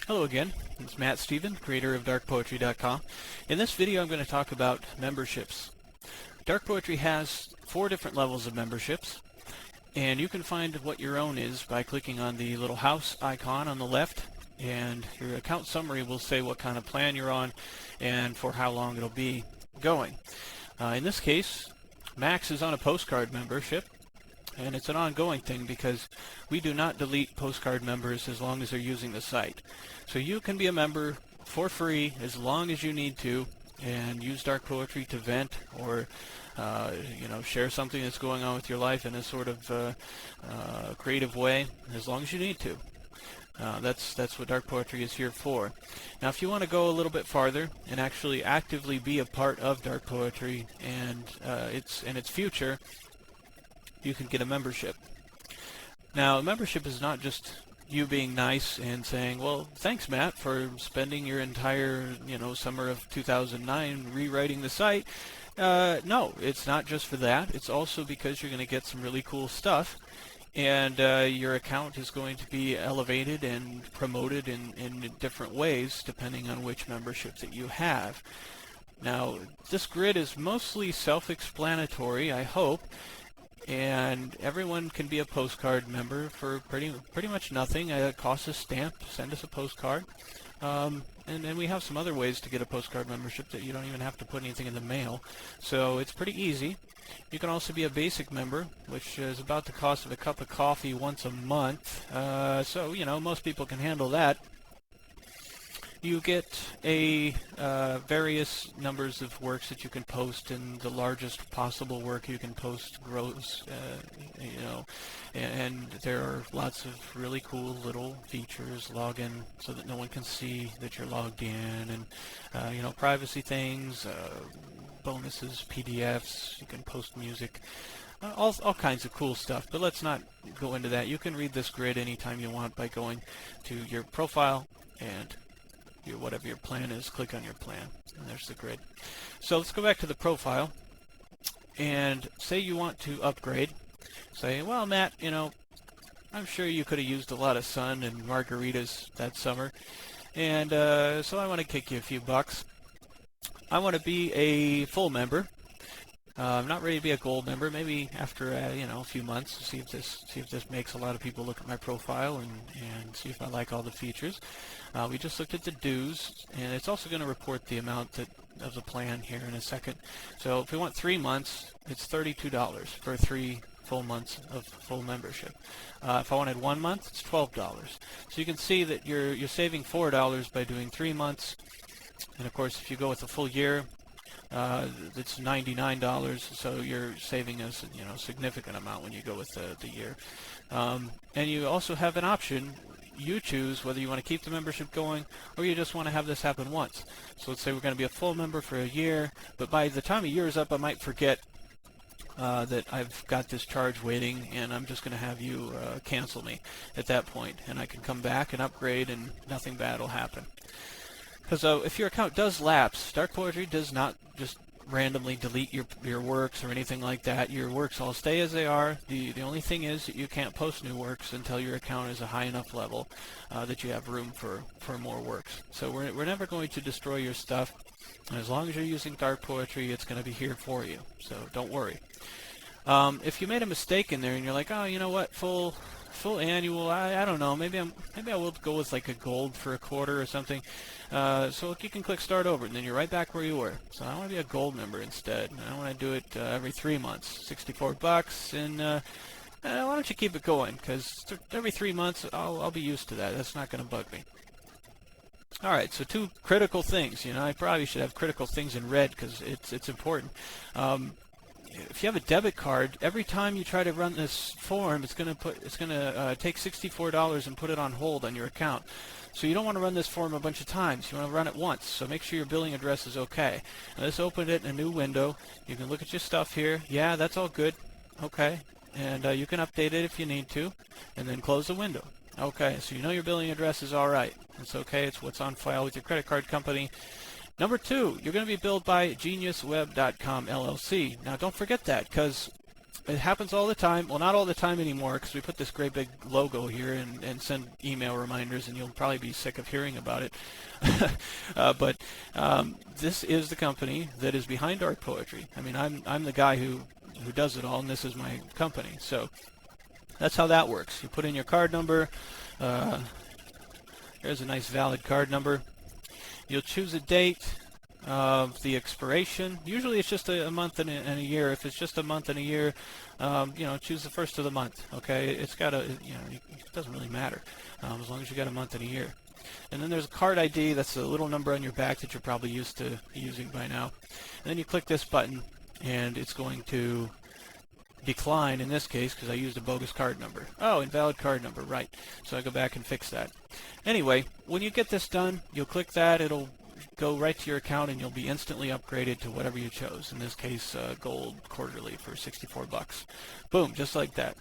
Hello again, it's Matt Stephen, creator of DarkPoetry.com. In this video I'm going to talk about memberships. Dark Poetry has 4 different levels of memberships, and you can find what your own is by clicking on the little house icon on the left, and your account summary will say what kind of plan you're on and for how long it'll be going. In this case, Max is on a postcard membership, and it's an ongoing thing because we do not delete postcard members as long as they're using the site. So you can be a member for free as long as you need to and use Dark Poetry to vent or share something that's going on with your life in a sort of creative way as long as you need to. That's what Dark Poetry is here for. Now if you want to go a little bit farther and actually actively be a part of Dark Poetry and its future, you can get a membership. Now, a membership is not just you being nice and saying, well, thanks, Matt, for spending your entire, summer of 2009 rewriting the site. No, it's not just for that. It's also because you're going to get some really cool stuff, and your account is going to be elevated and promoted in different ways depending on which membership that you have. Now, this grid is mostly self-explanatory, I hope, and everyone can be a postcard member for pretty much nothing. It costs a stamp. Send us a postcard. And we have some other ways to get a postcard membership that you don't even have to put anything in the mail. So it's pretty easy. You can also be a basic member, which is about the cost of a cup of coffee once a month. So, most people can handle that. You get various numbers of works that you can post, and the largest possible work you can post grows, and there are lots of really cool little features. Log in so that no one can see that you're logged in, and privacy things, bonuses, PDFs. You can post music, all kinds of cool stuff. But let's not go into that. You can read this grid anytime you want by going to your profile and whatever your plan is, click on your plan, and there's the grid. So let's go back to the profile, and say you want to upgrade. Say, well, Matt, I'm sure you could have used a lot of sun and margaritas that summer, and so I want to kick you a few bucks. I want to be a full member. I'm not ready to be a gold member. Maybe after a few months, see if this makes a lot of people look at my profile and see if I like all the features. We just looked at the dues, and it's also going to report the amount of the plan here in a second. So if we want 3 months, it's $32 for 3 full months of full membership. If I wanted 1 month, it's $12. So you can see that you're saving $4 by doing 3 months, and of course if you go with a full year, it's $99, so you're saving a significant amount when you go with the year. And you also have an option. You choose whether you want to keep the membership going or you just want to have this happen once. So let's say we're going to be a full member for a year, but by the time a year is up, I might forget that I've got this charge waiting, and I'm just going to have you cancel me at that point, and I can come back and upgrade, and nothing bad will happen. Because if your account does lapse, Dark Poetry does not just randomly delete your works or anything like that. Your works all stay as they are. The only thing is that you can't post new works until your account is a high enough level that you have room for more works. So we're never going to destroy your stuff. And as long as you're using Dark Poetry, it's going to be here for you. So don't worry. If you made a mistake in there and you're like, oh, you know what, full annual, I don't know, maybe I will go with like a gold for a quarter or something. So you can click start over, and then you're right back where you were. So I want to be a gold member instead. I want to do it every 3 months, $64, and why don't you keep it going? Because every 3 months I'll be used to that. That's not going to bug me. All right, so 2 critical things. I probably should have critical things in red because it's important. If you have a debit card, every time you try to run this form, it's going to take $64 and put it on hold on your account. So you don't want to run this form a bunch of times. You want to run it once. So make sure your billing address is okay. Now, let's open it in a new window. You can look at your stuff here. Yeah, that's all good. Okay, and you can update it if you need to, and then close the window. Okay, so you know your billing address is all right. It's okay. It's what's on file with your credit card company. Number 2, you're going to be billed by GeniusWeb.com LLC. Now, don't forget that, because It happens all the time. Well, not all the time anymore, because we put this great big logo here and send email reminders, and you'll probably be sick of hearing about it. But this is the company that is behind Dark Poetry. I mean, I'm the guy who does it all, and this is my company. So that's how that works. You put in your card number. There's a nice valid card number. You'll choose a date of the expiration. Usually it's just a month and a year. If it's just a month and a year, choose the first of the month. Okay, it's got it doesn't really matter as long as you got a month and a year. And then there's a card ID. That's a little number on your back that you're probably used to using by now. And then you click this button, and it's going to decline in this case because I used a bogus card number. Oh, invalid card number, right. So I go back and fix that. Anyway, when you get this done, you'll click that. It'll go right to your account, and you'll be instantly upgraded to whatever you chose. In this case, gold quarterly for $64. Boom, just like that.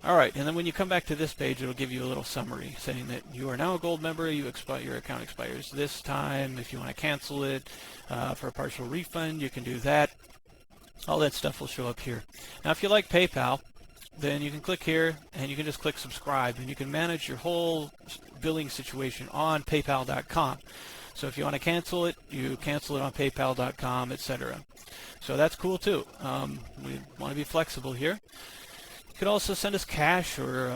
All right, and then when you come back to this page, it'll give you a little summary saying that you are now a gold member. Your account expires this time. If you want to cancel it for a partial refund, you can do that. All that stuff will show up here. Now, if you like PayPal, then you can click here, and you can just click subscribe, and you can manage your whole billing situation on PayPal.com. So if you want to cancel it, you cancel it on PayPal.com, etc. So that's cool too. We want to be flexible here. You could also send us cash or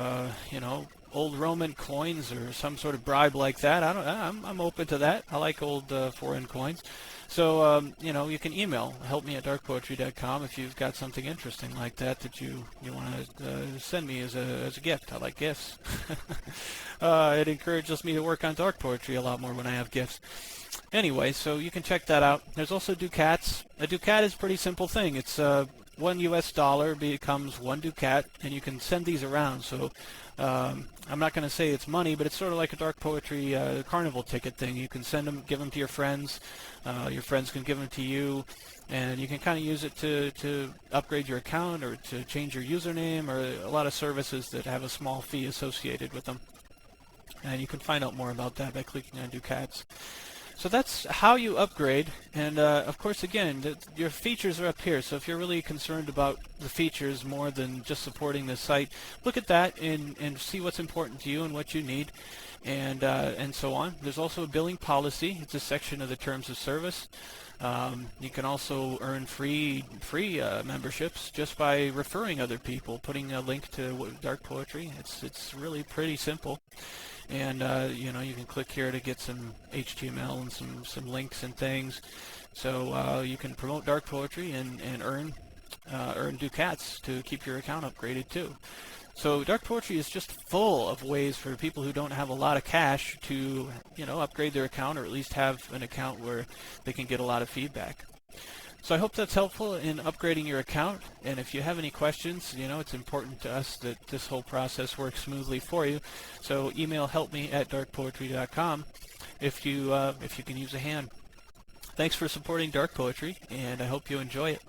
old Roman coins or some sort of bribe like that. I'm open to that. I like old foreign coins. So you can email helpme@DarkPoetry.com if you've got something interesting like that you want to send me as a gift. I like gifts. It encourages me to work on dark poetry a lot more when I have gifts. Anyway, so you can check that out. There's also ducats. A ducat is a pretty simple thing. It's $1 US becomes 1 ducat, and you can send these around. So I'm not going to say it's money, but it's sort of like a dark poetry carnival ticket thing. You can send them, give them to your friends. Your friends can give them to you, and you can kind of use it to upgrade your account or to change your username, or a lot of services that have a small fee associated with them. And you can find out more about that by clicking on Ducats. So that's how you upgrade, and of course, again, your features are up here. So if you're really concerned about the features more than just supporting the site, look at that and see what's important to you and what you need, and so on. There's also a billing policy. It's a section of the terms of service. You can also earn free memberships just by referring other people, putting a link to Dark Poetry. It's really pretty simple. And you can click here to get some HTML and some links and things. So you can promote dark poetry and earn ducats to keep your account upgraded too. So dark poetry is just full of ways for people who don't have a lot of cash to upgrade their account, or at least have an account where they can get a lot of feedback. So I hope that's helpful in upgrading your account, and if you have any questions, it's important to us that this whole process works smoothly for you. So email helpme@DarkPoetry.com if you can use a hand. Thanks for supporting Dark Poetry, and I hope you enjoy it.